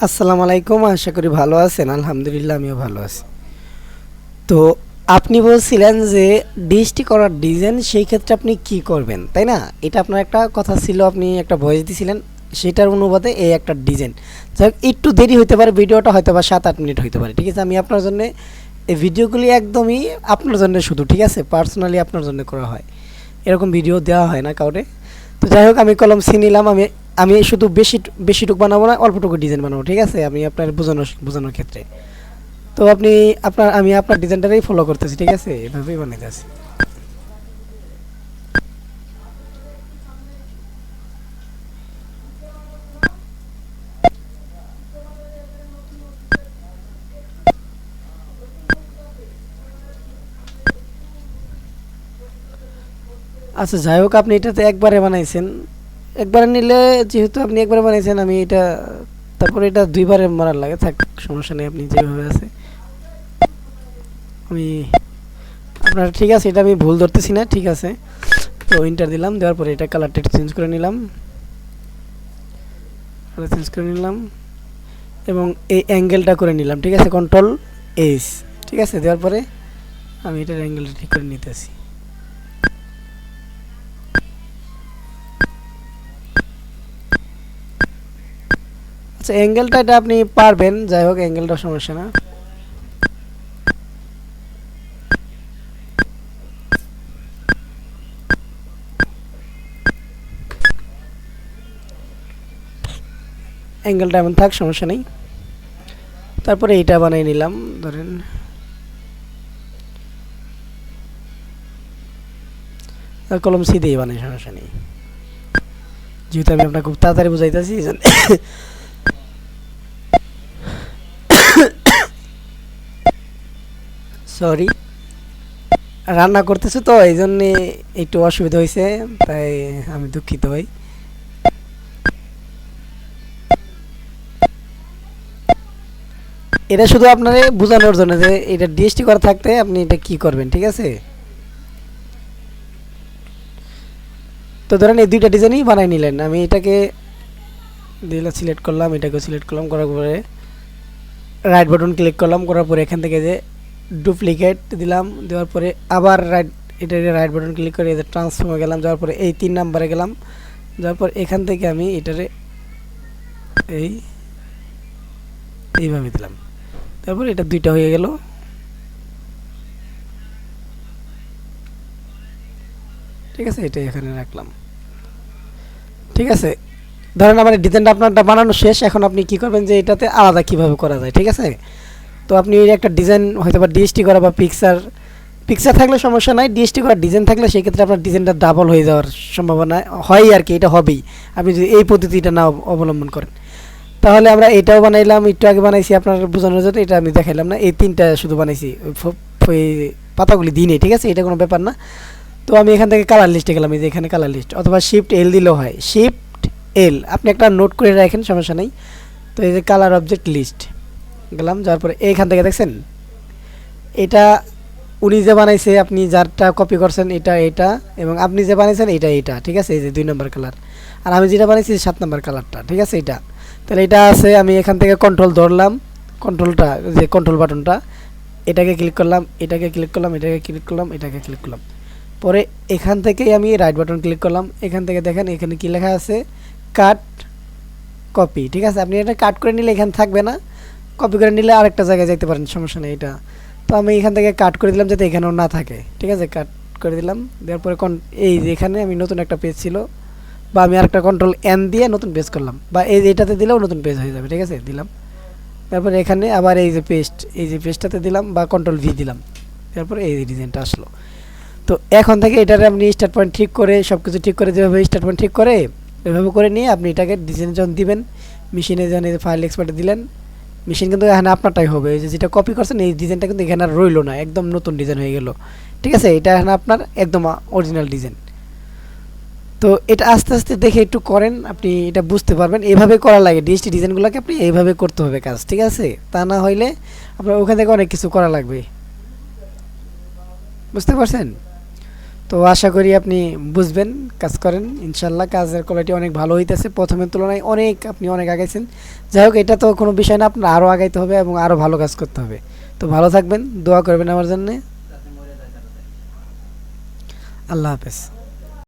আসসালামু আলাইকুম, আশা করি ভালো আছেন। আলহামদুলিল্লাহ আমিও ভালো আছি। তো আপনি বলছিলেন যে ডিশটি করার ডিজাইন, সেই ক্ষেত্রে আপনি কি করবেন, তাই না? এটা আপনার একটা কথা ছিল, আপনি একটা ভয়েস দিছিলেন, সেটার অনুবাদে এই একটা ডিজাইন। যাই হোক, একটু দেরি হতে পারে, ভিডিওটা হয়তো বা 7-8 মিনিট হতে পারে, ঠিক আছে? আমি আপনার জন্য এই ভিডিওগুলি একদমই আপনার জন্য শুধু, ঠিক আছে? পার্সোনালি আপনার জন্য করা হয়, এরকম ভিডিও দেওয়া হয় না কাউরে। তো যাই হোক, আমি কলম সি নিলাম। আমি আমি শুধু বেশিটুক বানাবো না, অল্পটুকু ডিজাইন বানাবো, ঠিক আছে? আমি আপনার বোঝানোর ক্ষেত্রে। তো আমি আপনার ডিজাইনটারই ফলো করতেছি, ঠিক আছে? এভাবেই বানাইতেছি। আচ্ছা, যাই হোক, আপনি এটাতে একবারে বানাইছেন। একবারে নিলে, যেহেতু আপনি একবারে বানাইছেন, আমি এটা তারপরে এটা দুইবারে মারার লাগে, থাক, সমস্যা নেই, আপনি যেভাবে আছে। আমি আপনার, ঠিক আছে, এটা আমি ভুল ধরতেছি না, ঠিক আছে? তো ইন্টার দিলাম, দেওয়ার পরে এটা কালারটা একটু চেঞ্জ করে নিলাম, কালার চেঞ্জ করে নিলাম, এবং এই অ্যাঙ্গেলটা করে নিলাম, ঠিক আছে? কন্ট্রোল এস, ঠিক আছে? দেওয়ার পরে আমি এটার অ্যাঙ্গেলটা ঠিক করে নিতেছি। আচ্ছা, অ্যাঙ্গেলটা এটা আপনি পারবেন, যাই হোক, অ্যাঙ্গেলটা সমস্যা না। অ্যাঙ্গেলটা এমন থাক, সমস্যা নেই। তারপরে এইটা বানিয়ে নিলাম, ধরেন কলম সি দিয়ে বানাই, সমস্যা নেই, যেহেতু আমি আপনাকে খুব তাড়াতাড়ি বুঝাইতেছি। সরি, রান্না করতেছে তো এই জন্যে একটু অসুবিধা হয়েছে, তাই আমি দুঃখিত ভাই। এটা শুধু আপনারে বোঝানোর জন্য যে এটা ডিএসটি করা থাকতে আপনি এটা কি করবেন, ঠিক আছে? তো ধরেন এই দুইটা ডিজাইনই বানাই নিলেন। আমি এটাকে দিলা সিলেক্ট করলাম, এটাকে সিলেক্ট করলাম, করার পরে রাইট বাটন ক্লিক করলাম, করার পরে এখান থেকে যে ডুপ্লিকেট দিলাম, দেওয়ার পরে আবার এটাকে রাইট বাটন ক্লিক করে এদের ট্রান্সফর্মে গেলাম, যাওয়ার পরে এই 3 নাম্বারে গেলাম, যাওয়ার পর এখান থেকে আমি এটারে এই এইভাবে দিলাম, তারপর এটা দুইটা হয়ে গেল। ঠিক আছে, এটা এখানে রাখলাম, ঠিক আছে? ধরেন আমার ডিজাইনটা আপনারটা বানানো শেষ, এখন আপনি কি করবেন যে এটাতে আলাদা কিভাবে করা যায়, ঠিক আছে? তো আপনি এই একটা ডিজাইন হয়তো বা ডিএসটি করা বা পিকচার পিকচার থাকলে সমস্যা নাই, ডিএসটি করা ডিজাইন থাকলে সেই ক্ষেত্রে আপনার ডিজাইনটা ডাবল হয়ে যাওয়ার সম্ভাবনা হয় আর কি, এটা হবেই আপনি যদি এই পদ্ধতিটা না অবলম্বন করেন। তাহলে আমরা এটাও বানাইলাম, একটু আগে বানাইছি আপনার বোঝানোর জন্য, এটা আমি দেখাইলাম না, এই তিনটা শুধু বানাইছি, ওই পাতাগুলি দিই নেই, ঠিক আছে? এটা কোনো ব্যাপার না। তো আমি এখান থেকে কালার লিস্টে গেলাম, এই যে এখানে কালার লিস্ট, অথবা শিফট এল দিলেও হয়, শিফট এল, আপনি একটা নোট করে রাখেন, সমস্যা নেই। তো এই যে কালার অবজেক্ট লিস্ট গেলাম, যাওয়ার পরে এইখান থেকে দেখছেন এটা উনি যে বানাইছে, আপনি যারটা কপি করছেন এটা এটা, এবং আপনি যে বানাইছেন এটা এটা, ঠিক আছে? এই যে 2 নম্বর কালার, আর আমি যেটা বানাইছি 7 নম্বর কালারটা, ঠিক আছে? এটা তাহলে এটা আছে, আমি এখান থেকে কন্ট্রোল ধরলাম, কন্ট্রোলটা যে কন্ট্রোল বাটনটা, এটাকে ক্লিক করলাম, এটাকে ক্লিক করলাম, এটাকে ক্লিক করলাম, এটাকে ক্লিক করলাম, পরে এখান থেকেই আমি রাইট বাটন ক্লিক করলাম, এখান থেকে দেখেন এখানে কি লেখা আছে, কাট কপি, ঠিক আছে? আপনি এটা কাট করে নিলে এখানে থাকবে না, কপি করে নিলে আরেকটা জায়গায় যেতে পারেন, সমস্যা নেই। এটা তো আমি এখান থেকে কাট করে দিলাম যাতে এখানেও না থাকে, ঠিক আছে? কাট করে দিলাম, দেওয়ার পরে এই যে এখানে আমি নতুন একটা পেজ ছিল, বা আমি আরেকটা কন্ট্রোল এন দিয়ে নতুন পেজ করলাম, বা এই যে এটাতে দিলেও নতুন পেজ হয়ে যাবে, ঠিক আছে? দিলাম, তারপরে এখানে আবার এই যে পেস্ট, এই যে পেজটাতে দিলাম, বা কন্ট্রোল ভি দিলাম, তারপরে এই ডিজাইনটা আসলো। তো এখন থেকে এটারে আপনি স্টার্ট পয়েন্ট ঠিক করে সব কিছু ঠিক করে, যেভাবে স্টার্ট পয়েন্ট ঠিক করে এভাবে করে নিয়ে আপনি এটাকে ডিজাইন যখন দিবেন, মেশিনে যখন এই ফাইল এক্সপার্টে দিলেন, মেশিন কিন্তু এখানে আপনারটাই হবে, এই যে যেটা কপি করছেন এই ডিজাইনটা কিন্তু এখানে আর রইলো না, একদম নতুন ডিজাইন হয়ে গেল, ঠিক আছে? এটা এখানে আপনার একদম অরিজিনাল ডিজাইন। তো এটা আস্তে আস্তে দেখে একটু করেন, আপনি এটা বুঝতে পারবেন, এইভাবে করা লাগে ডিএসটি ডিজাইনগুলোকে, আপনি এইভাবে করতে হবে কাজ, ঠিক আছে? তা না হইলে আপনার ওখান থেকে অনেক কিছু করা লাগবে, বুঝতে পারছেন? তো আশা করি আপনি বুঝবেন, কাজ করেন ইনশাল্লাহ। কাজের কোয়ালিটি অনেক ভালো হইতেছে, প্রথমের তুলনায় আপনি অনেক আগাইছেন। যাই হোক, এটা তো কোনো বিষয় না, আপনার আরও আগাইতে হবে এবং আরও ভালো কাজ করতে হবে। তো ভালো থাকবেন, দোয়া করবেন আমার জন্যে। আল্লাহ হাফেজ।